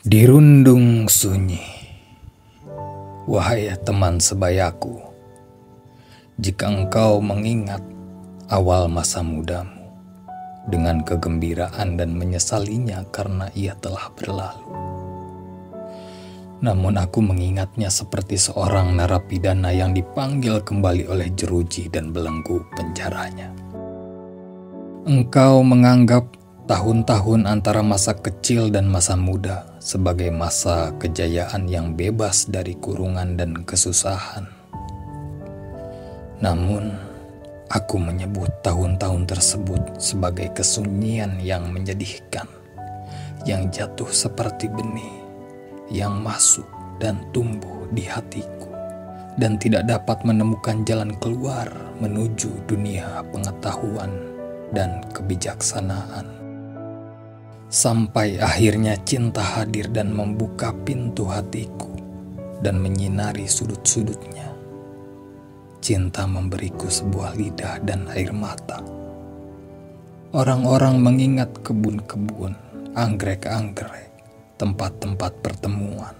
Dirundung sunyi, wahai teman sebayaku, jika engkau mengingat awal masa mudamu dengan kegembiraan dan menyesalinya karena ia telah berlalu. Namun aku mengingatnya seperti seorang narapidana yang dipanggil kembali oleh jeruji dan belenggu penjaranya. Engkau menganggap tahun-tahun antara masa kecil dan masa muda sebagai masa kejayaan yang bebas dari kurungan dan kesusahan. Namun, aku menyebut tahun-tahun tersebut sebagai kesunyian yang menyedihkan, yang jatuh seperti benih, yang masuk dan tumbuh di hatiku, dan tidak dapat menemukan jalan keluar menuju dunia pengetahuan dan kebijaksanaan. Sampai akhirnya cinta hadir dan membuka pintu hatiku dan menyinari sudut-sudutnya. Cinta memberiku sebuah lidah dan air mata. Orang-orang mengingat kebun-kebun, anggrek-anggrek, tempat-tempat pertemuan,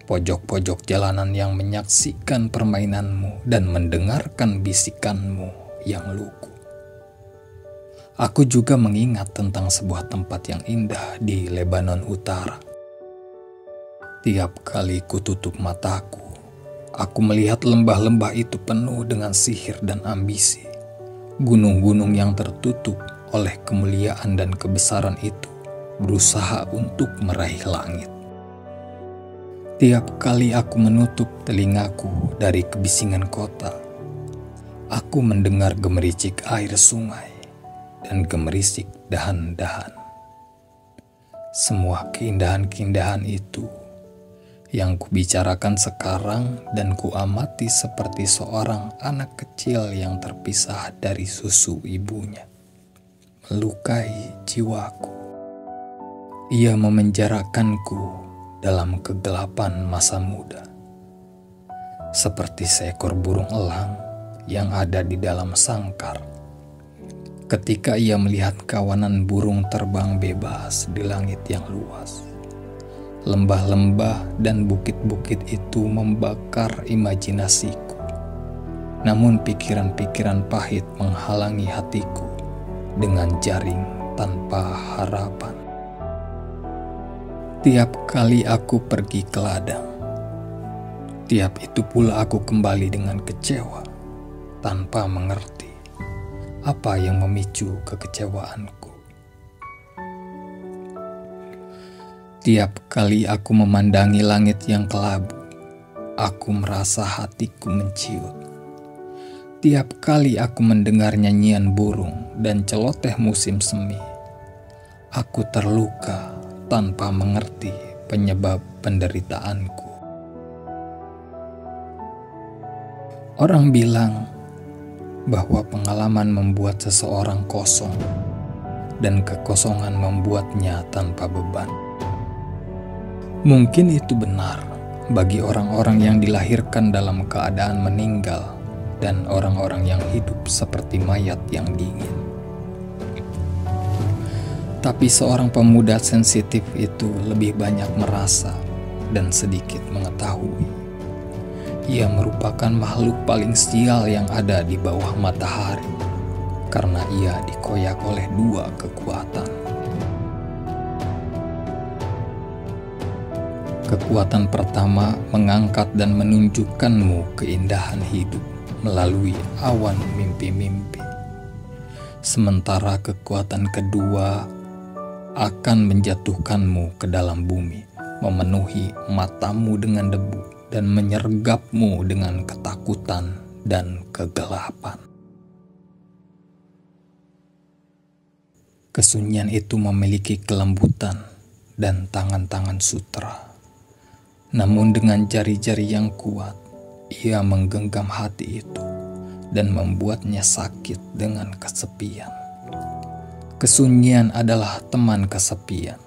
pojok-pojok jalanan yang menyaksikan permainanmu dan mendengarkan bisikanmu yang lugu. Aku juga mengingat tentang sebuah tempat yang indah di Lebanon Utara. Tiap kali kututup mataku, aku melihat lembah-lembah itu penuh dengan sihir dan ambisi. Gunung-gunung yang tertutup oleh kemuliaan dan kebesaran itu berusaha untuk meraih langit. Tiap kali aku menutup telingaku dari kebisingan kota, aku mendengar gemericik air sungai dan gemerisik dahan-dahan. Semua keindahan-keindahan itu yang kubicarakan sekarang dan kuamati seperti seorang anak kecil yang terpisah dari susu ibunya, melukai jiwaku. Ia memenjarakanku dalam kegelapan masa muda, seperti seekor burung elang yang ada di dalam sangkar. Ketika ia melihat kawanan burung terbang bebas di langit yang luas, lembah-lembah dan bukit-bukit itu membakar imajinasiku. Namun pikiran-pikiran pahit menghalangi hatiku dengan jaring tanpa harapan. Tiap kali aku pergi ke ladang, tiap itu pula aku kembali dengan kecewa, tanpa mengerti apa yang memicu kekecewaanku. Tiap kali aku memandangi langit yang kelabu, aku merasa hatiku menciut. Tiap kali aku mendengar nyanyian burung dan celoteh musim semi, aku terluka tanpa mengerti penyebab penderitaanku. Orang bilang bahwa pengalaman membuat seseorang kosong dan kekosongan membuatnya tanpa beban. Mungkin itu benar bagi orang-orang yang dilahirkan dalam keadaan meninggal dan orang-orang yang hidup seperti mayat yang dingin. Tapi seorang pemuda sensitif itu lebih banyak merasa dan sedikit mengetahui. Ia merupakan makhluk paling sial yang ada di bawah matahari, karena ia dikoyak oleh dua kekuatan. Kekuatan pertama mengangkat dan menunjukkanmu keindahan hidup melalui awan mimpi-mimpi. Sementara kekuatan kedua akan menjatuhkanmu ke dalam bumi, memenuhi matamu dengan debu, dan menyergapmu dengan ketakutan dan kegelapan. Kesunyian itu memiliki kelembutan dan tangan-tangan sutera. Namun dengan jari-jari yang kuat, ia menggenggam hati itu dan membuatnya sakit dengan kesepian. Kesunyian adalah teman kesepian,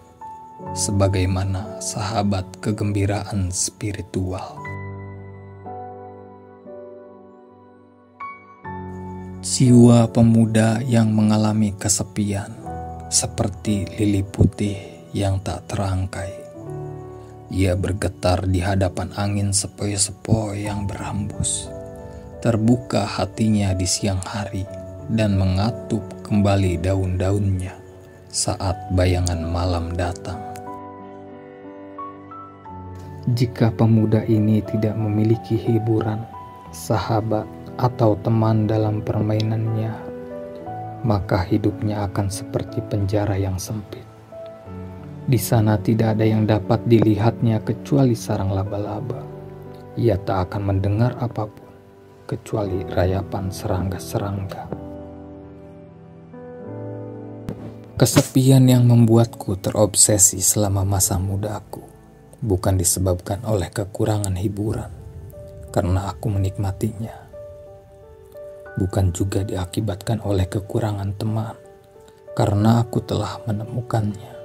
sebagaimana sahabat kegembiraan spiritual. Jiwa pemuda yang mengalami kesepian seperti lili putih yang tak terangkai. Ia bergetar di hadapan angin sepoi-sepoi yang berhembus. Terbuka hatinya di siang hari dan mengatup kembali daun-daunnya saat bayangan malam datang. Jika pemuda ini tidak memiliki hiburan, sahabat, atau teman dalam permainannya, maka hidupnya akan seperti penjara yang sempit. Di sana tidak ada yang dapat dilihatnya kecuali sarang laba-laba. Ia tak akan mendengar apapun kecuali rayapan serangga-serangga. Kesepian yang membuatku terobsesi selama masa mudaku bukan disebabkan oleh kekurangan hiburan, karena aku menikmatinya. Bukan juga diakibatkan oleh kekurangan teman, karena aku telah menemukannya.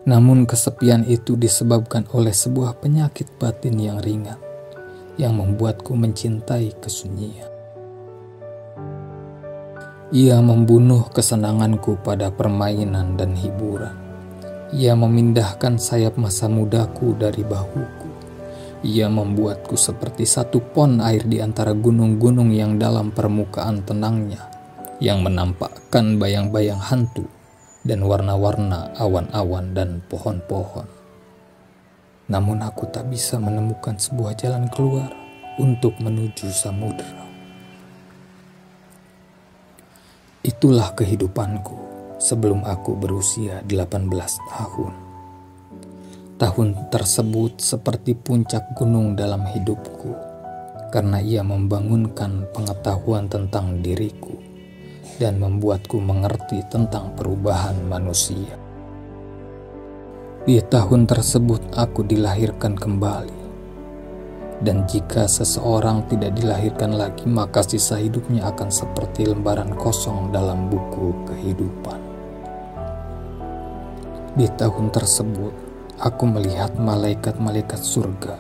Namun kesepian itu disebabkan oleh sebuah penyakit batin yang ringan, yang membuatku mencintai kesunyian. Ia membunuh kesenanganku pada permainan dan hiburan. Ia memindahkan sayap masa mudaku dari bahuku. Ia membuatku seperti satu pon air di antara gunung-gunung yang dalam permukaan tenangnya, yang menampakkan bayang-bayang hantu dan warna-warna awan-awan dan pohon-pohon. Namun aku tak bisa menemukan sebuah jalan keluar untuk menuju samudera. Itulah kehidupanku sebelum aku berusia 18 tahun. Tahun tersebut seperti puncak gunung dalam hidupku, karena ia membangunkan pengetahuan tentang diriku dan membuatku mengerti tentang perubahan manusia. Di tahun tersebut aku dilahirkan kembali. Dan jika seseorang tidak dilahirkan lagi, maka sisa hidupnya akan seperti lembaran kosong dalam buku kehidupan. Di tahun tersebut, aku melihat malaikat-malaikat surga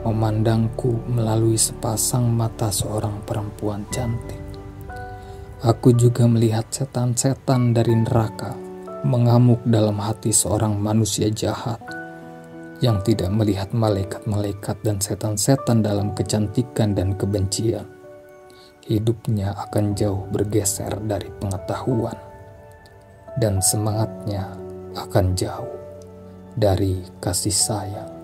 memandangku melalui sepasang mata seorang perempuan cantik. Aku juga melihat setan-setan dari neraka mengamuk dalam hati seorang manusia jahat yang tidak melihat malaikat-malaikat dan setan-setan dalam kecantikan dan kebencian. Hidupnya akan jauh bergeser dari pengetahuan, dan semangatnya akan jauh dari kasih sayang.